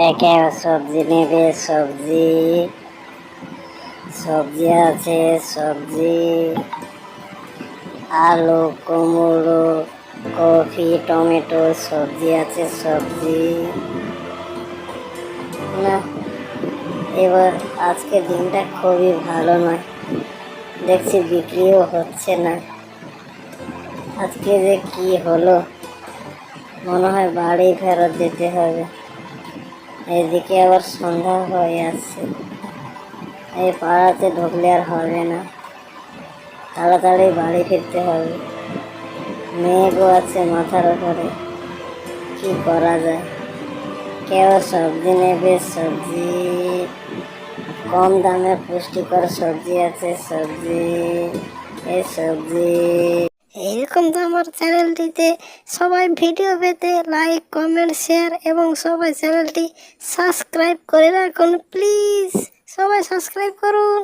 একে সবজি নেবে, সবজি সবজি আছে, সবজি আলু, কুমড়ো, কফি, টমেটো, সবজি আছে, সবজি না। এবার আজকে দিনটা খুবই ভালো নয়, দেখছি বিক্রিও হচ্ছে না। আজকে যে কি হলো, মনে হয় বাড়ি ফেরত যেতে হবে। এদিকে আবার সন্ধ্যা হয়ে আসছে, এই পাড়াতে ঢুকলে আর হবে না, তাড়াতাড়ি বাড়ি ফিরতে হবে। মেঘও আছে মাথার উপরে, কি করা যায়? কেউ সবজি নেবে, সবজি কম দামে পুষ্টিকর সবজি আছে, সবজি এই সবজি। এইরকম তো আমার চ্যানেলটিতে সবাই ভিডিও পেতে লাইক, কমেন্ট, শেয়ার এবং সবাই চ্যানেলটি সাবস্ক্রাইব করে রাখুন প্লিজ। সবাই সাবস্ক্রাইব করুন।